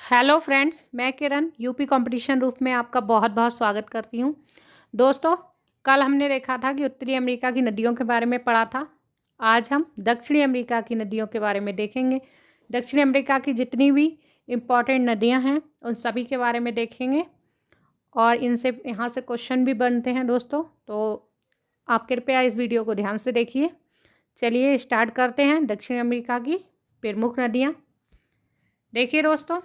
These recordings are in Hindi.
हेलो फ्रेंड्स, मैं किरण यूपी कंपटीशन रूप में आपका बहुत बहुत स्वागत करती हूँ। दोस्तों, कल हमने देखा था कि उत्तरी अमेरिका की नदियों के बारे में पढ़ा था। आज हम दक्षिणी अमेरिका की नदियों के बारे में देखेंगे। दक्षिणी अमेरिका की जितनी भी इम्पॉर्टेंट नदियाँ हैं उन सभी के बारे में देखेंगे और इनसे यहाँ से क्वेश्चन भी बनते हैं दोस्तों, तो आप कृपया इस वीडियो को ध्यान से देखिए। चलिए स्टार्ट करते हैं। दक्षिण अमेरिका की प्रमुख नदियाँ देखिए दोस्तों,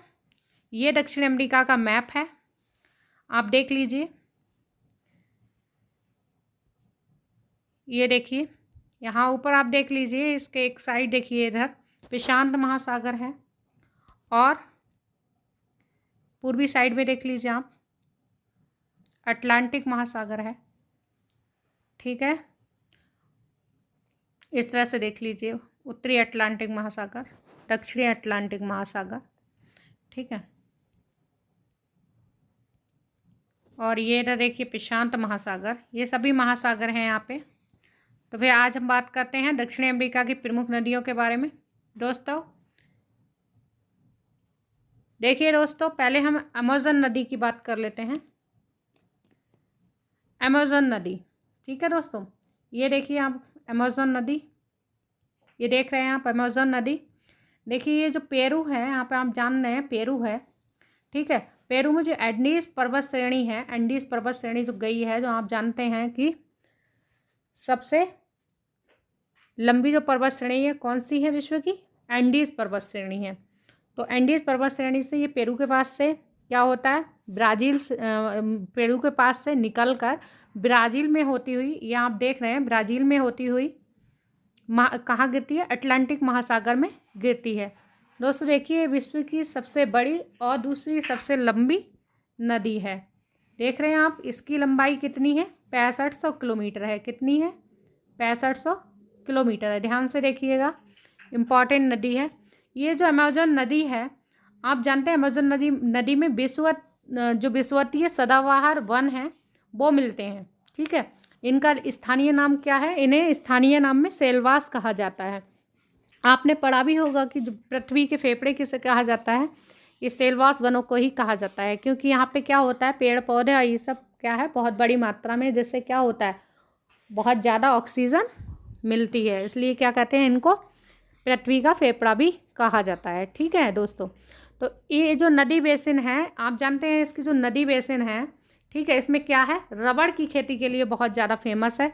ये दक्षिण अमेरिका का मैप है, आप देख लीजिए। ये देखिए, यहाँ ऊपर आप देख लीजिए, इसके एक साइड देखिए, इधर प्रशांत महासागर है और पूर्वी साइड में देख लीजिए आप अटलांटिक महासागर है। ठीक है, इस तरह से देख लीजिए, उत्तरी अटलांटिक महासागर, दक्षिणी अटलांटिक महासागर। ठीक है, और ये इधर देखिए प्रशांत महासागर। ये सभी महासागर हैं यहाँ पे। तो फिर आज हम बात करते हैं दक्षिणी अमेरिका की प्रमुख नदियों के बारे में। दोस्तों देखिए दोस्तों, पहले हम अमेज़न नदी की बात कर लेते हैं। अमेज़न नदी, ठीक है दोस्तों, ये देखिए आप अमेज़न नदी, ये देख रहे हैं आप अमेज़न नदी। देखिए ये जो पेरू है, यहाँ पे आप जान रहे हैं पेरू है। ठीक है, पेरू में जो एंडीज पर्वत श्रेणी है, एंडीज पर्वत श्रेणी जो गई है, जो आप जानते हैं कि सबसे लंबी जो पर्वत श्रेणी है कौन सी है विश्व की? एंडीज पर्वत श्रेणी है। तो एंडीज पर्वत श्रेणी से ये पेरू के पास से क्या होता है, ब्राज़ील पेरू के पास से निकल कर ब्राज़ील में होती हुई, ये आप देख रहे हैं ब्राज़ील में होती हुई कहाँ गिरती है? अटलांटिक महासागर में गिरती है। दोस्तों देखिए, विश्व की सबसे बड़ी और दूसरी सबसे लंबी नदी है। देख रहे हैं आप, इसकी लंबाई कितनी है? 6500 किलोमीटर है। कितनी है? 6500 किलोमीटर है। ध्यान से देखिएगा, इम्पॉर्टेंट नदी है। ये जो अमेज़न नदी है, आप जानते हैं अमेज़न नदी में जो विषुवतीय सदाबहार वन हैं वो मिलते हैं। ठीक है, इनका स्थानीय नाम क्या है? इन्हें स्थानीय नाम में सेलवास कहा जाता है। आपने पढ़ा भी होगा कि जो पृथ्वी के फेफड़े किसे कहा जाता है? इस सेलवास वनों को ही कहा जाता है, क्योंकि यहाँ पे क्या होता है, पेड़ पौधे और ये सब क्या है, बहुत बड़ी मात्रा में, जिससे क्या होता है, बहुत ज़्यादा ऑक्सीजन मिलती है, इसलिए क्या कहते हैं इनको? पृथ्वी का फेफड़ा भी कहा जाता है। ठीक है दोस्तों, तो ये जो नदी बेसिन है, आप जानते हैं इसकी जो नदी बेसिन है, ठीक है, इसमें क्या है, रबड़ की खेती के लिए बहुत ज़्यादा फेमस है।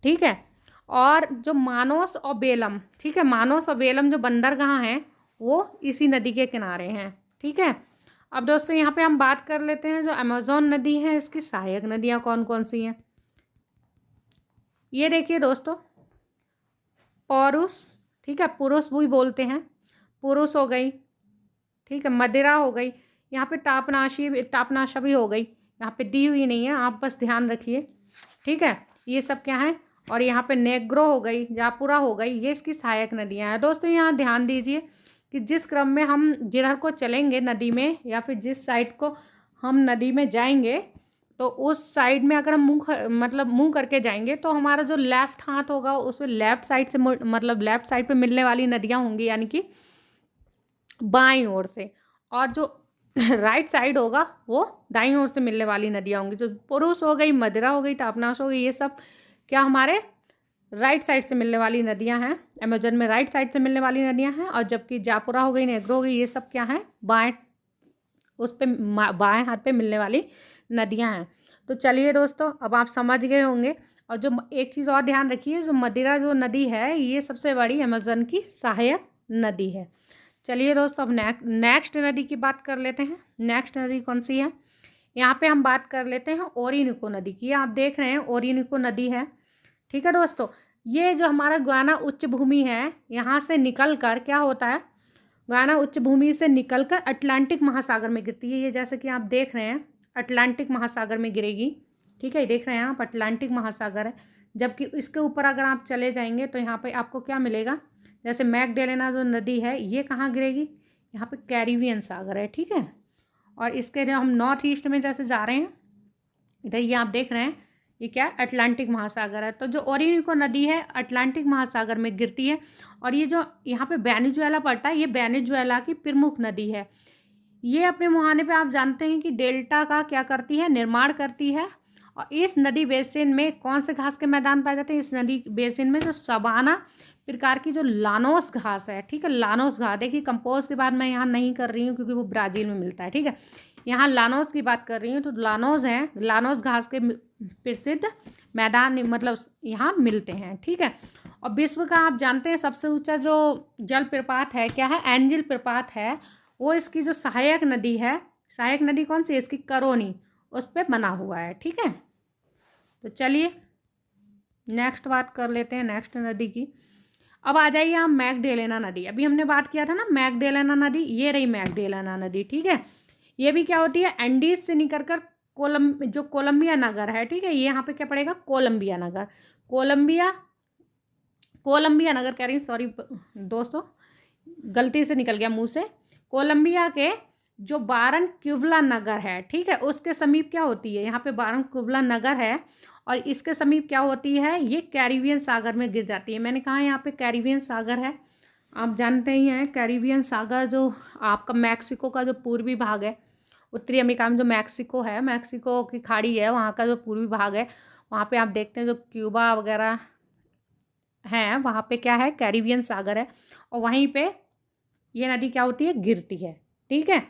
ठीक है, और जो मानोस और बेलम, ठीक है, मानोस और बेलम जो बंदरगाह हैं वो इसी नदी के किनारे हैं। ठीक है, अब दोस्तों यहाँ पे हम बात कर लेते हैं जो अमेज़न नदी है, इसकी सहायक नदियाँ कौन कौन सी हैं। ये देखिए दोस्तों, पौरुष, ठीक है, पुरुष भी बोलते हैं, पुरुष हो गई, ठीक है, मदिरा हो गई, यहाँ पे टापनाशा भी हो गई, यहाँ पे दी हुई नहीं है, आप बस ध्यान रखिए। ठीक है, ये सब क्या है, और यहाँ पे नेग्रो हो गई, जापुरा हो गई, ये इसकी सहायक नदियाँ हैं। दोस्तों यहाँ ध्यान दीजिए कि जिस क्रम में हम जिधर को चलेंगे नदी में, या फिर जिस साइड को हम नदी में जाएंगे, तो उस साइड में अगर हम मुंह करके जाएंगे तो हमारा जो लेफ्ट हाथ होगा उसमें लेफ्ट साइड से लेफ्ट साइड पे मिलने वाली नदियाँ होंगी, यानी कि बाईं ओर से, और जो राइट साइड होगा वो दाईं ओर से मिलने वाली नदियाँ होंगी। जो पुरुष हो गई, मदिरा हो गई, टापनाश हो गई, ये सब क्या हमारे राइट साइड से मिलने वाली नदियाँ हैं। अमेज़न में राइट साइड से मिलने वाली नदियाँ हैं, और जबकि जापुरा हो गई, नेग्रो हो गई, ये सब क्या है, बाएं हाथ पे मिलने वाली नदियाँ हैं। तो चलिए दोस्तों, अब आप समझ गए होंगे। और जो एक चीज़ और ध्यान रखिए, जो मदिरा जो नदी है ये सबसे बड़ी अमेज़न की सहायक नदी है। चलिए दोस्तों, अब नेक्स्ट नदी की बात कर लेते हैं। नेक्स्ट नदी कौन सी है? यहाँ पे हम बात कर लेते हैं ओरिनुको नदी की। आप देख रहे हैं ओरिनुको नदी है। ठीक है दोस्तों, ये जो हमारा गुयाना उच्च भूमि है, यहाँ से निकल कर क्या होता है, गुयाना उच्च भूमि से निकल कर अटलांटिक महासागर में गिरती है। ये जैसे कि आप देख रहे हैं अटलांटिक महासागर में गिरेगी। ठीक है, देख रहे हैं आप अटलांटिक महासागर है। जबकि इसके ऊपर अगर आप चले जाएंगे तो यहाँ पे आपको क्या मिलेगा, जैसे मैगडेलेना जो नदी है ये कहाँ गिरेगी, यहाँ पे कैरिबियन सागर है। ठीक है, और इसके जो हम नॉर्थ ईस्ट में जैसे जा रहे हैं, इधर ये आप देख रहे हैं, ये क्या है, अटलांटिक महासागर है। तो जो ओरिनुको नदी है अटलांटिक महासागर में गिरती है। और ये जो यहाँ पे वेनेजुएला पड़ता है, ये वेनेजुएला की प्रमुख नदी है। ये अपने मुहाने पे आप जानते हैं कि डेल्टा का क्या करती है, निर्माण करती है। और इस नदी बेसिन में कौन से घास के मैदान पाए जाते हैं? इस नदी बेसिन में जो सवाना प्रकार की जो लानोस घास है, ठीक है, लानोस घास। देखिए कंपोज की बात मैं यहाँ नहीं कर रही हूँ क्योंकि वो ब्राज़ील में मिलता है, ठीक है। यहाँ लानोस की बात कर रही हूँ, तो लानोस हैं, लानोस घास के प्रसिद्ध मैदान मतलब यहाँ मिलते हैं, ठीक है। और विश्व का आप जानते हैं सबसे ऊंचा जो जलप्रपात है क्या है? एंजिल प्रपात है। वो इसकी जो सहायक नदी है, सहायक नदी कौन सी है? इसकी करोनी, उस पर बना हुआ है, ठीक है। तो चलिए नेक्स्ट बात कर लेते हैं नेक्स्ट नदी की। अब आ जाइए हम मैगडेलेना नदी। अभी हमने बात किया था ना मैगडेलेना नदी, ये रही मैगडेलेना नदी, ठीक है। ये भी क्या होती है? एंडीज से निकल कर जो कोलंबिया नगर है, ठीक है, ये यहाँ पे क्या पड़ेगा? कोलंबिया नगर। कोलंबिया नगर कह रही हूँ, सॉरी दोस्तों, गलती से निकल गया मुंह से। कोलंबिया के जो बारनक्यूवला नगर है, ठीक है, उसके समीप क्या होती है? यहाँ पे बारनक्यूवला नगर है और इसके समीप क्या होती है? ये कैरिबियन सागर में गिर जाती है। मैंने कहा यहाँ पे कैरिबियन सागर है, आप जानते ही हैं कैरिबियन सागर जो आपका मैक्सिको का जो पूर्वी भाग है, उत्तरी अमेरिका में जो मैक्सिको है, मैक्सिको की खाड़ी है, वहाँ का जो पूर्वी भाग है, वहाँ पे आप देखते हैं जो क्यूबा वगैरह हैं, वहाँ पे क्या है? कैरिबियन सागर है। और वहीं पे ये नदी क्या होती है? गिरती है, ठीक है।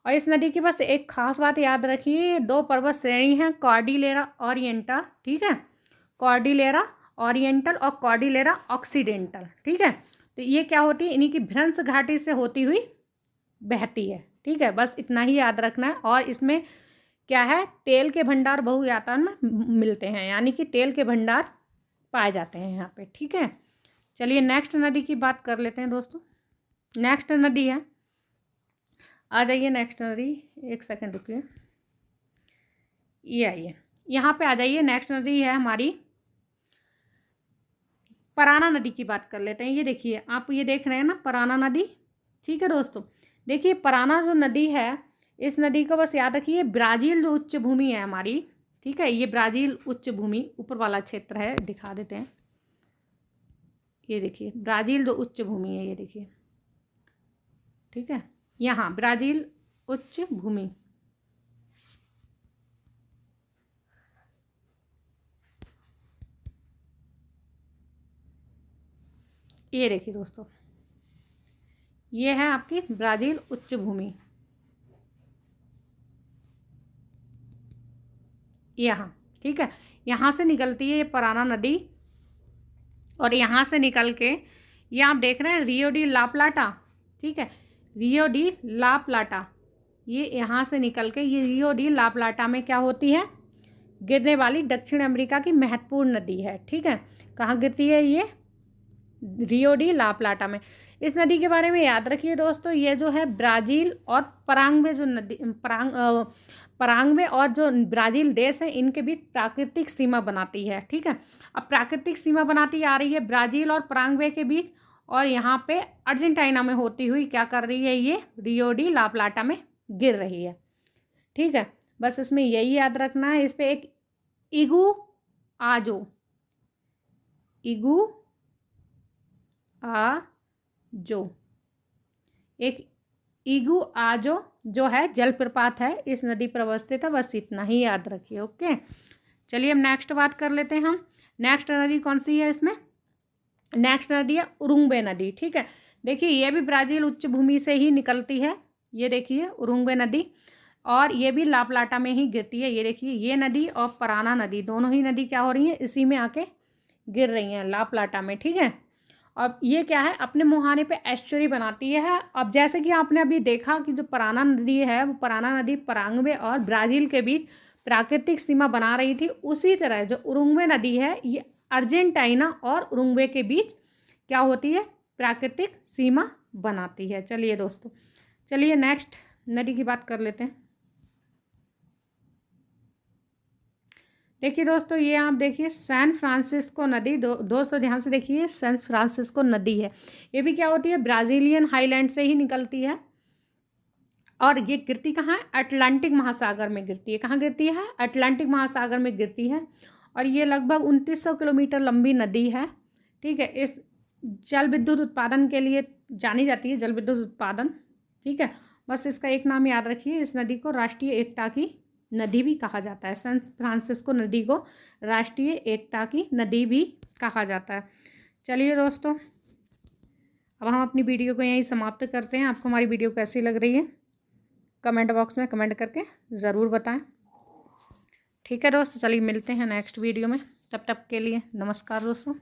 और इस नदी की बस एक खास बात याद रखिए, 2 पर्वत श्रेणी हैं, कॉर्डिलेरा ओरिएंटल, ठीक है, कॉर्डिलेरा ओरिएंटल और कॉर्डिलेरा ऑक्सीडेंटल, ठीक है। तो ये क्या होती है? इन्हीं की भ्रंश घाटी से होती हुई बहती है, ठीक है, बस इतना ही याद रखना है। और इसमें क्या है? तेल के भंडार बहुयातन में मिलते हैं, यानी कि तेल के भंडार पाए जाते हैं यहाँ पे, ठीक है। चलिए नेक्स्ट नदी की बात कर लेते हैं दोस्तों। नेक्स्ट नदी है, आ जाइए नेक्स्ट नदी, एक सेकंड रुकिए, ये आइए यहाँ पे आ जाइए। नेक्स्ट नदी है हमारी पराना नदी की बात कर लेते हैं। ये देखिए आप ये देख रहे हैं ना पराना नदी, ठीक है दोस्तों। देखिए पराना जो नदी है, इस नदी को बस याद रखिए, ब्राज़ील जो उच्च भूमि है हमारी, ठीक है, ये ब्राज़ील उच्च भूमि ऊपर वाला क्षेत्र है, दिखा देते हैं। ये देखिए ब्राज़ील जो उच्च भूमि है, ये देखिए, ठीक है, यहाँ ब्राज़ील उच्च भूमि, ये देखिए दोस्तों, ये है आपकी ब्राज़ील उच्च भूमि, यहाँ, ठीक है। यहाँ से निकलती है ये पराना नदी और यहाँ से निकल के ये आप देख रहे हैं रियो डी ला प्लाटा, ठीक है, रियो डी ला प्लाटा, ये यहाँ से निकल के ये रियो डी ला प्लाटा में क्या होती है? गिरने वाली दक्षिण अमेरिका की महत्वपूर्ण नदी है, ठीक है। कहाँ गिरती है ये? रियो डी ला प्लाटा में। इस नदी के बारे में याद रखिए दोस्तों, ये जो है ब्राज़ील और पराग्वे जो नदी पराग्वे और जो ब्राज़ील देश है, इनके बीच प्राकृतिक सीमा बनाती है, ठीक है। अब प्राकृतिक सीमा बनाती आ रही है ब्राज़ील और पराग्वे के बीच, और यहाँ पे अर्जेंटीना में होती हुई क्या कर रही है? ये रियो डी ला प्लाटा में गिर रही है, ठीक है। बस इसमें यही याद रखना है। इस पर एक इगू आजो एक इगू आजो जो है जलप्रपात है, इस नदी पर अवस्थित है, बस इतना ही याद रखिए, ओके। चलिए अब नेक्स्ट बात कर लेते हैं हम। नेक्स्ट नदी कौन सी है इसमें? नेक्स्ट नदी है उरुंग्वे नदी, ठीक है। देखिए ये भी ब्राज़ील उच्च भूमि से ही निकलती है, ये देखिए उरुंग्वे नदी, और ये भी ला प्लाटा में ही गिरती है। ये देखिए ये नदी और पराना नदी, दोनों ही नदी क्या हो रही हैं? इसी में आके गिर रही हैं, ला प्लाटा में, ठीक है। अब ये क्या है? अपने मुहाने पे एस्चुरी बनाती है। अब जैसे कि आपने अभी देखा कि जो पराना नदी है, वो पराना नदी पराग्वे और ब्राज़ील के बीच प्राकृतिक सीमा बना रही थी, उसी तरह जो उरुंग्वे नदी है, ये अर्जेंटीना और उरुंग्वे के बीच क्या होती है? प्राकृतिक सीमा बनाती है। चलिए दोस्तों, चलिए नेक्स्ट नदी की बात कर लेते हैं। देखिए दोस्तों, ये आप देखिए सैन फ्रांसिस्को नदी, दोस्तों ध्यान से देखिए, सैन फ्रांसिस्को नदी है, ये भी क्या होती है? ब्राज़ीलियन हाईलैंड से ही निकलती है, और ये गिरती कहाँ है? अटलांटिक महासागर में गिरती है। कहाँ गिरती है? अटलांटिक महासागर में गिरती है, और ये लगभग 2900 किलोमीटर लंबी नदी है, ठीक है। इस जल विद्युत उत्पादन के लिए जानी जाती है, जल विद्युत उत्पादन, ठीक है, बस इसका एक नाम याद रखिए, इस नदी को राष्ट्रीय एकता की नदी भी कहा जाता है। सैन फ्रांसिस्को नदी को राष्ट्रीय एकता की नदी भी कहा जाता है। चलिए दोस्तों, अब हम अपनी वीडियो को यहीं समाप्त करते हैं। आपको हमारी वीडियो कैसी लग रही है कमेंट बॉक्स में कमेंट करके ज़रूर बताएं। ठीक है दोस्तों, चलिए मिलते हैं नेक्स्ट वीडियो में। तब तक के लिए नमस्कार दोस्तों।